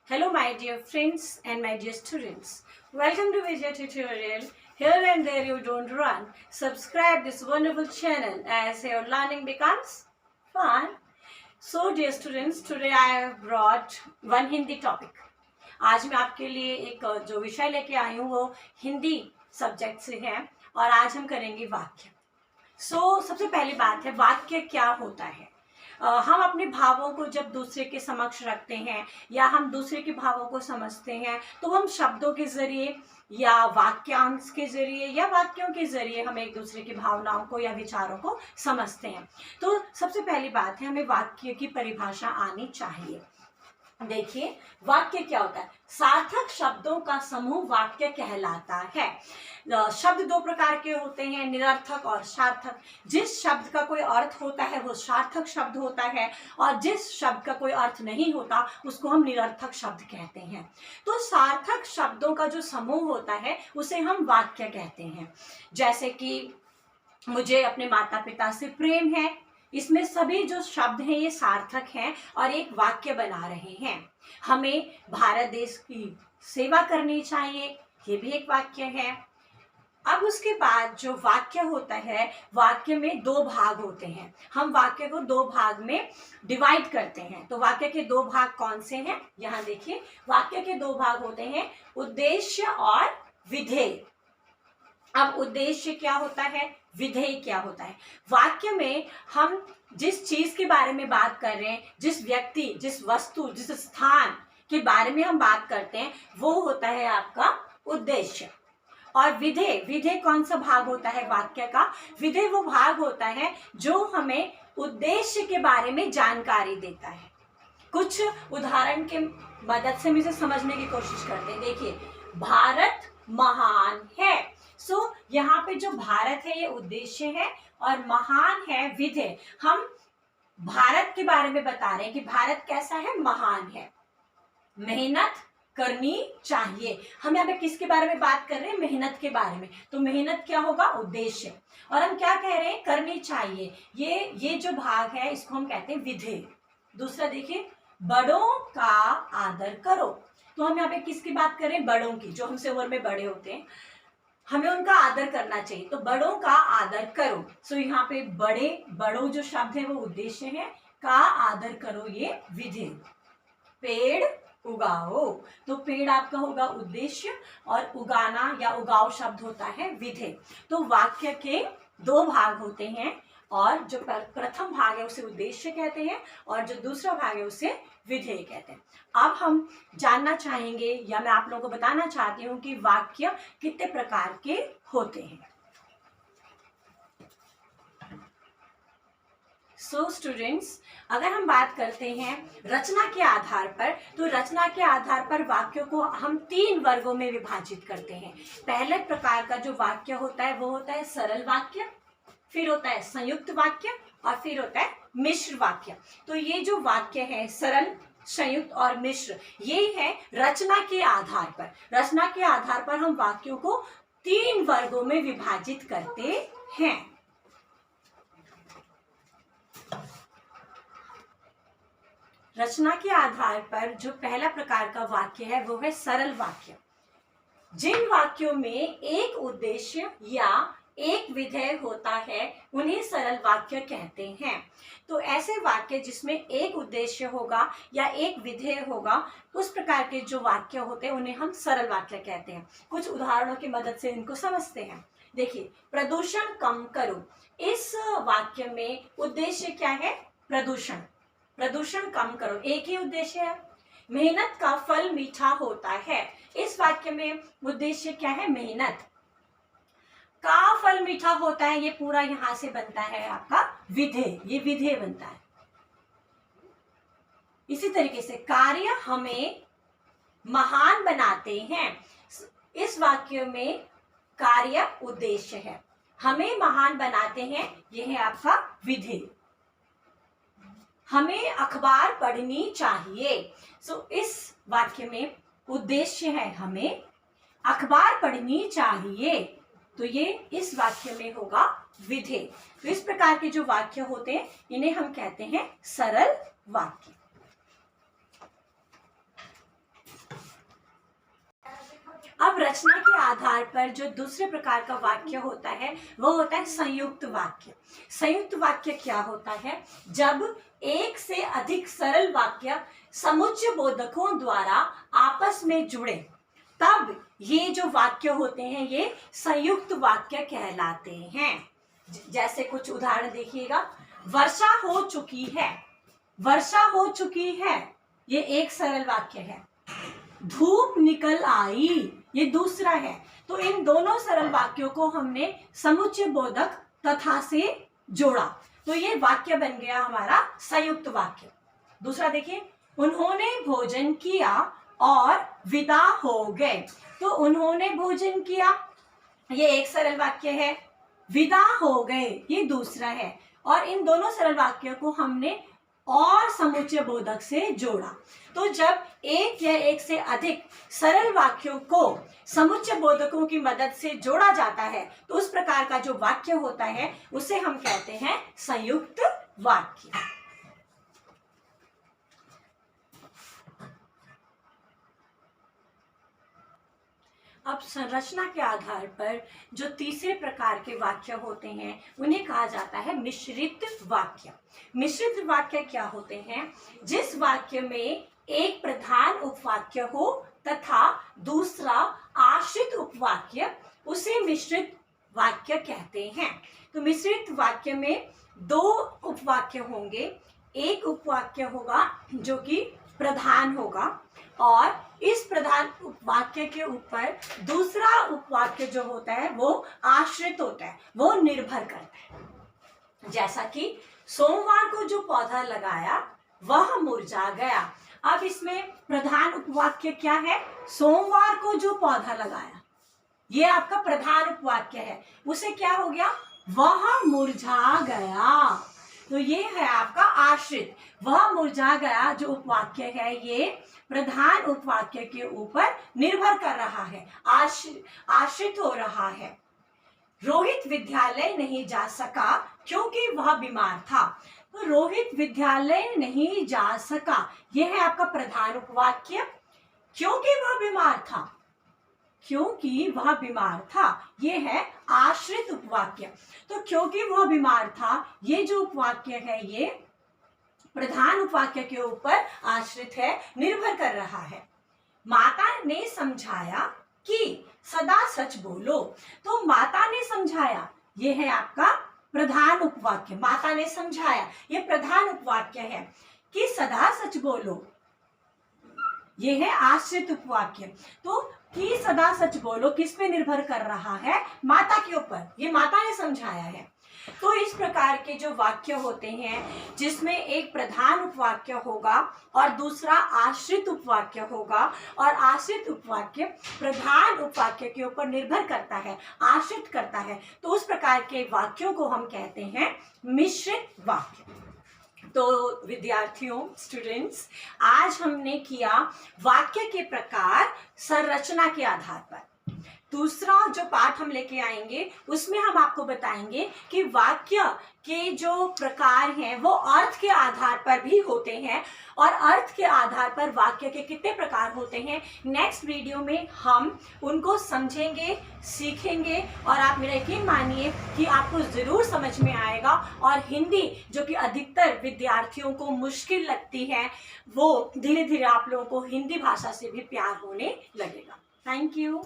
Hello my dear friends and my dear students. Welcome to Vijay Tutorial. Here and there you don't run. Subscribe this wonderful channel as your learning becomes fun. So dear students, today I have brought one Hindi topic. आज मैं आपके लिए एक जो विषय लेके आई हूँ वो हिंदी सब्जेक्ट से है और आज हम करेंगे वाक्य। सबसे पहली बात है वाक्य क्या होता है। हम अपने भावों को जब दूसरे के समक्ष रखते हैं या हम दूसरे के भावों को समझते हैं तो हम शब्दों के जरिए या वाक्यांश के जरिए या वाक्यों के जरिए हम एक दूसरे की भावनाओं को या विचारों को समझते हैं। तो सबसे पहली बात है हमें वाक्य की परिभाषा आनी चाहिए। देखिए वाक्य क्या होता है। सार्थक शब्दों का समूह वाक्य कहलाता है। शब्द दो प्रकार के होते हैं, निरर्थक और सार्थक। जिस शब्द का कोई अर्थ होता है वो सार्थक शब्द होता है और जिस शब्द का कोई अर्थ नहीं होता उसको हम निरर्थक शब्द कहते हैं। तो सार्थक शब्दों का जो समूह होता है उसे हम वाक्य कहते हैं। जैसे कि मुझे अपने माता पिता से प्रेम है, इसमें सभी जो शब्द हैं ये सार्थक हैं और एक वाक्य बना रहे हैं। हमें भारत देश की सेवा करनी चाहिए, ये भी एक वाक्य है। अब उसके बाद जो वाक्य होता है, वाक्य में दो भाग होते हैं। हम वाक्य को दो भाग में डिवाइड करते हैं। तो वाक्य के दो भाग कौन से हैं, यहाँ देखिए। वाक्य के दो भाग होते हैं, उद्देश्य और विधेय। अब उद्देश्य क्या होता है, विधेय क्या होता है। वाक्य में हम जिस चीज के बारे में बात कर रहे हैं, जिस व्यक्ति, जिस वस्तु, जिस स्थान के बारे में हम बात करते हैं वो होता है आपका उद्देश्य। और विधेय, विधेय कौन सा भाग होता है वाक्य का। विधेय वो भाग होता है जो हमें उद्देश्य के बारे में जानकारी देता है। कुछ उदाहरण के मदद से हम इसे समझने की कोशिश करते हैं। देखिए भारत महान है। यहाँ पे जो भारत है ये उद्देश्य है और महान है विधेय। हम भारत के बारे में बता रहे हैं कि भारत कैसा है, महान है। मेहनत करनी चाहिए। हम यहाँ पे किसके बारे में बात कर रहे हैं, मेहनत के बारे में। तो मेहनत क्या होगा, उद्देश्य। और हम क्या कह रहे हैं, करनी चाहिए। ये जो भाग है इसको हम कहते हैं विधेय। दूसरा देखिए, बड़ों का आदर करो। तो हम यहाँ पे किसकी बात कर रहे हैं, बड़ों की, जो हमसे उम्र में बड़े होते हैं, हमें उनका आदर करना चाहिए। तो बड़ों का आदर करो। यहाँ पे बड़ों जो शब्द है वो उद्देश्य है, का आदर करो ये विधेय। पेड़ उगाओ, तो पेड़ आपका होगा उद्देश्य और उगाना या उगाओ शब्द होता है विधेय। तो वाक्य के दो भाग होते हैं और जो प्रथम भाग है उसे उद्देश्य कहते हैं और जो दूसरा भाग है उसे विधेय कहते हैं। अब हम जानना चाहेंगे या मैं आप लोगों को बताना चाहती हूँ कि वाक्य कितने प्रकार के होते हैं। स्टूडेंट्स, अगर हम बात करते हैं रचना के आधार पर, तो रचना के आधार पर वाक्यों को हम तीन वर्गों में विभाजित करते हैं। पहले प्रकार का जो वाक्य होता है वो होता है सरल वाक्य, फिर होता है संयुक्त वाक्य और फिर होता है मिश्र वाक्य। तो ये जो वाक्य है सरल, संयुक्त और मिश्र, ये है रचना के आधार पर। रचना के आधार पर हम वाक्यों को तीन वर्गों में विभाजित करते हैं। रचना के आधार पर जो पहला प्रकार का वाक्य है वो है सरल वाक्य। जिन वाक्यों में एक उद्देश्य या एक विधेय होता है उन्हें सरल वाक्य कहते हैं। तो ऐसे वाक्य जिसमें एक उद्देश्य होगा या एक विधेय होगा, उस प्रकार के जो वाक्य होते हैं उन्हें हम सरल वाक्य कहते हैं। कुछ उदाहरणों की मदद से इनको समझते हैं। देखिए, प्रदूषण कम करो। इस वाक्य में उद्देश्य क्या है, प्रदूषण, प्रदूषण कम करो, एक ही उद्देश्य है। मेहनत का फल मीठा होता है। इस वाक्य में उद्देश्य क्या है, मेहनत का फल मीठा होता है। ये पूरा यहां से बनता है आपका विधेय, ये विधेय बनता है। इसी तरीके से कार्य हमें महान बनाते हैं। इस वाक्य में कार्य उद्देश्य है, हमें महान बनाते हैं, यह है आपका विधेय। हमें अखबार पढ़नी चाहिए। इस वाक्य में उद्देश्य है हमें अखबार पढ़नी चाहिए, तो ये इस वाक्य में होगा विधेय। तो इस प्रकार के जो वाक्य होते हैं इन्हें हम कहते हैं सरल वाक्य। अब रचना के आधार पर जो दूसरे प्रकार का वाक्य होता है वो होता है संयुक्त वाक्य। संयुक्त वाक्य क्या होता है? जब एक से अधिक सरल वाक्य समुच्चय बोधकों द्वारा आपस में जुड़े, तब ये जो वाक्य होते हैं ये संयुक्त वाक्य कहलाते हैं। जैसे कुछ उदाहरण देखिएगा। वर्षा हो चुकी है, वर्षा हो चुकी है, ये एक सरल वाक्य है। धूप निकल आई, ये दूसरा है। तो इन दोनों सरल वाक्यों को हमने समुच्चय बोधक तथा से जोड़ा, तो ये वाक्य बन गया हमारा संयुक्त वाक्य। दूसरा देखिए, उन्होंने भोजन किया और विदा हो गए। तो उन्होंने भोजन किया, ये एक सरल वाक्य है। विदा हो गए, ये दूसरा है। और इन दोनों सरल वाक्यों को हमने और समुच्चय बोधक से जोड़ा। तो जब एक या एक से अधिक सरल वाक्यों को समुच्चय बोधकों की मदद से जोड़ा जाता है तो उस प्रकार का जो वाक्य होता है उसे हम कहते हैं संयुक्त वाक्य। अब संरचना के आधार पर जो तीसरे प्रकार के वाक्य होते हैं उन्हें कहा जाता है मिश्रित वाक्य। मिश्रित वाक्य क्या होते हैं? जिस वाक्य में एक प्रधान उपवाक्य हो तथा दूसरा आश्रित उपवाक्य, उसे मिश्रित वाक्य कहते हैं। तो मिश्रित वाक्य में दो उपवाक्य होंगे। एक उपवाक्य होगा जो कि प्रधान होगा और इस प्रधान उपवाक्य के ऊपर दूसरा उपवाक्य जो होता है वो आश्रित होता है, वो निर्भर करता है। जैसा कि सोमवार को जो पौधा लगाया वह मुरझा गया। अब इसमें प्रधान उपवाक्य क्या है? सोमवार को जो पौधा लगाया, ये आपका प्रधान उपवाक्य है। उसे क्या हो गया? वह मुरझा गया। तो ये है आपका आश्रित। वह मुरझा गया जो उपवाक्य है ये प्रधान उपवाक्य के ऊपर निर्भर कर रहा है, आश्रित हो रहा है। रोहित विद्यालय नहीं जा सका क्योंकि वह बीमार था। तो रोहित विद्यालय नहीं जा सका, यह है आपका प्रधान उपवाक्य। क्योंकि वह बीमार था, क्योंकि वह बीमार था, ये है आश्रित उपवाक्य। तो क्योंकि वह बीमार था, ये जो उपवाक्य है ये प्रधान उपवाक्य के ऊपर आश्रित है, निर्भर कर रहा है। माता ने समझाया कि सदा सच बोलो। तो माता ने समझाया, ये है आपका प्रधान उपवाक्य। माता ने समझाया, ये प्रधान उपवाक्य है। कि सदा सच बोलो, ये है आश्रित उपवाक्य। तो कि सदा सच बोलो किस पे निर्भर कर रहा है? माता के ऊपर, ये माता ने समझाया है। तो इस प्रकार के जो वाक्य होते हैं जिसमें एक प्रधान उपवाक्य होगा और दूसरा आश्रित उपवाक्य होगा और आश्रित उपवाक्य प्रधान उपवाक्य के ऊपर निर्भर करता है, आश्रित करता है, तो उस प्रकार के वाक्यों को हम कहते हैं मिश्रित वाक्य। तो विद्यार्थियों, स्टूडेंट्स, आज हमने किया वाक्य के प्रकार संरचना के आधार पर। दूसरा जो पाठ हम लेके आएंगे उसमें हम आपको बताएंगे कि वाक्य के जो प्रकार हैं वो अर्थ के आधार पर भी होते हैं और अर्थ के आधार पर वाक्य के कितने प्रकार होते हैं। नेक्स्ट वीडियो में हम उनको समझेंगे, सीखेंगे और आप मेरा यकीन मानिए कि आपको ज़रूर समझ में आएगा और हिंदी जो कि अधिकतर विद्यार्थियों को मुश्किल लगती है वो धीरे धीरे आप लोगों को हिंदी भाषा से भी प्यार होने लगेगा। Thank you.